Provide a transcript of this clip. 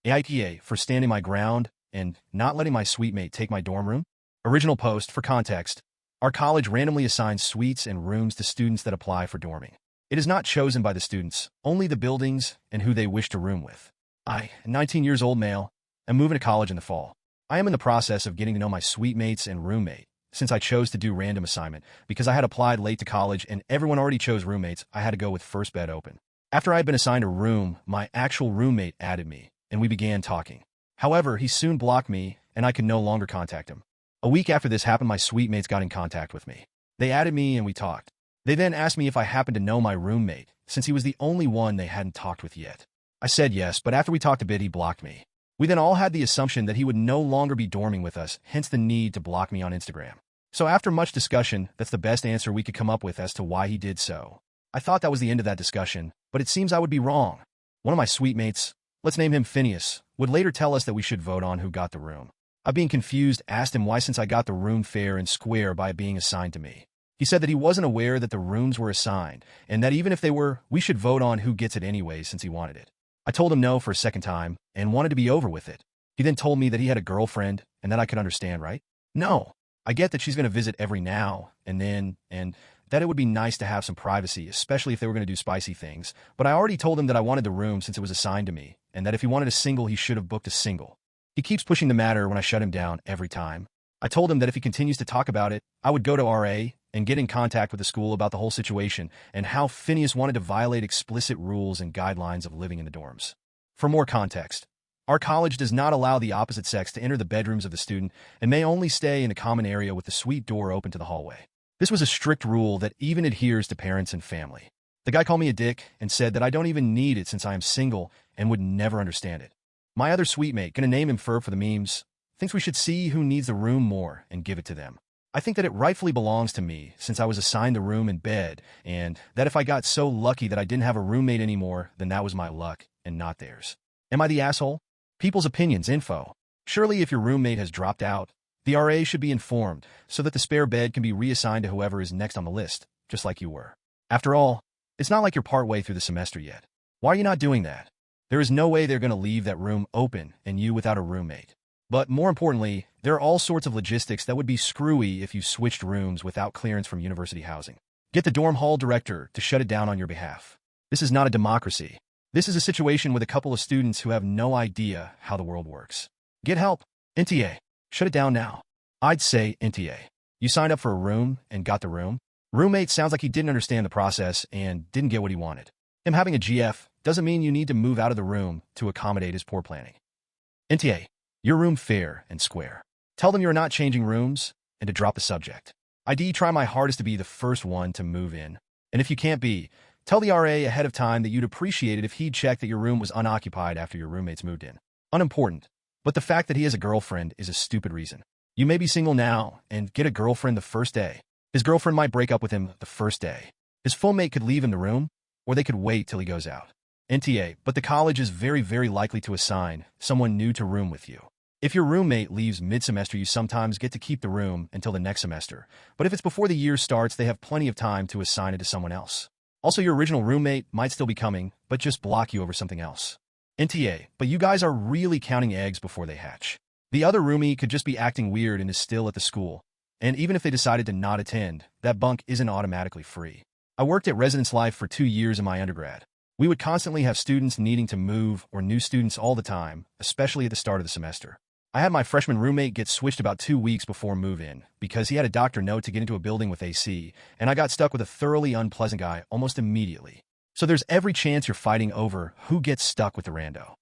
AITA for standing my ground and not letting my suite mate take my dorm room? Original post, for context. Our college randomly assigns suites and rooms to students that apply for dorming. It is not chosen by the students, only the buildings and who they wish to room with. I, a 19 years old male, am moving to college in the fall. I am in the process of getting to know my suite mates and roommate, since I chose to do random assignment. Because I had applied late to college and everyone already chose roommates, I had to go with first bed open. After I had been assigned a room, my actual roommate added me, and we began talking. However, he soon blocked me, and I could no longer contact him. A week after this happened, my suite mates got in contact with me. They added me and we talked. They then asked me if I happened to know my roommate, since he was the only one they hadn't talked with yet. I said yes, but after we talked a bit, he blocked me. We then all had the assumption that he would no longer be dorming with us, hence the need to block me on Instagram. So after much discussion, that's the best answer we could come up with as to why he did so. I thought that was the end of that discussion, but it seems I would be wrong. One of my suite mates, let's name him Phineas, would later tell us that we should vote on who got the room. I, being confused, asked him why, since I got the room fair and square by it being assigned to me. He said that he wasn't aware that the rooms were assigned, and that even if they were, we should vote on who gets it anyway since he wanted it. I told him no for a second time, and wanted to be over with it. He then told me that he had a girlfriend, and that I could understand, right? No. I get that she's going to visit every now and then, and that it would be nice to have some privacy, especially if they were going to do spicy things, but I already told him that I wanted the room since it was assigned to me, and that if he wanted a single, he should have booked a single. He keeps pushing the matter when I shut him down every time. I told him that if he continues to talk about it, I would go to RA and get in contact with the school about the whole situation and how Phineas wanted to violate explicit rules and guidelines of living in the dorms. For more context, our college does not allow the opposite sex to enter the bedrooms of the student and may only stay in a common area with the suite door open to the hallway. This was a strict rule that even adheres to parents and family. The guy called me a dick and said that I don't even need it since I am single and would never understand it. My other suite mate, gonna name him Fur for the memes, thinks we should see who needs the room more and give it to them. I think that it rightfully belongs to me since I was assigned the room and bed, and that if I got so lucky that I didn't have a roommate anymore, then that was my luck and not theirs. Am I the asshole? People's opinions info. Surely if your roommate has dropped out, the RA should be informed so that the spare bed can be reassigned to whoever is next on the list, just like you were. After all, it's not like you're partway through the semester yet. Why are you not doing that? There is no way they're going to leave that room open and you without a roommate. But more importantly, there are all sorts of logistics that would be screwy if you switched rooms without clearance from university housing. Get the dorm hall director to shut it down on your behalf. This is not a democracy. This is a situation with a couple of students who have no idea how the world works. Get help. NTA. Shut it down now. I'd say NTA. You signed up for a room and got the room. Roommate sounds like he didn't understand the process and didn't get what he wanted. Him having a GF doesn't mean you need to move out of the room to accommodate his poor planning. NTA. Your room fair and square. Tell them you're not changing rooms and to drop the subject. ID, try my hardest to be the first one to move in. And if you can't be, tell the RA ahead of time that you'd appreciate it if he'd check that your room was unoccupied after your roommates moved in. Unimportant. But the fact that he has a girlfriend is a stupid reason. You may be single now and get a girlfriend the first day. His girlfriend might break up with him the first day. His full mate could leave him the room, or they could wait till he goes out. NTA, but the college is very, very likely to assign someone new to room with you. If your roommate leaves mid-semester, you sometimes get to keep the room until the next semester. But if it's before the year starts, they have plenty of time to assign it to someone else. Also, your original roommate might still be coming, but just block you over something else. NTA, but you guys are really counting eggs before they hatch. The other roomie could just be acting weird and is still at the school. And even if they decided to not attend, that bunk isn't automatically free. I worked at Residence Life for 2 years in my undergrad. We would constantly have students needing to move or new students all the time, especially at the start of the semester. I had my freshman roommate get switched about 2 weeks before move-in because he had a doctor note to get into a building with AC, and I got stuck with a thoroughly unpleasant guy almost immediately. So there's every chance you're fighting over who gets stuck with the rando.